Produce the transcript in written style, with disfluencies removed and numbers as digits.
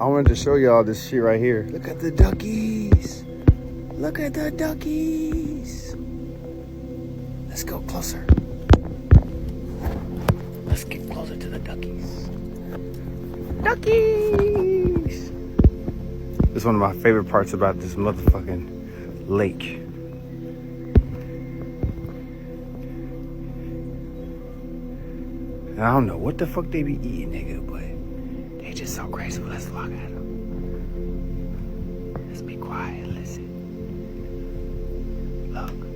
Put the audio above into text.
I wanted to show y'all this shit right here. Look at the duckies. Look at the duckies. Let's go closer. Let's get closer to the duckies. Duckies! It's one of my favorite parts about this motherfucking lake. And I don't know what the fuck they be eating, nigga, but they just so graceful. Let's look at them. Let's be quiet, listen. Look.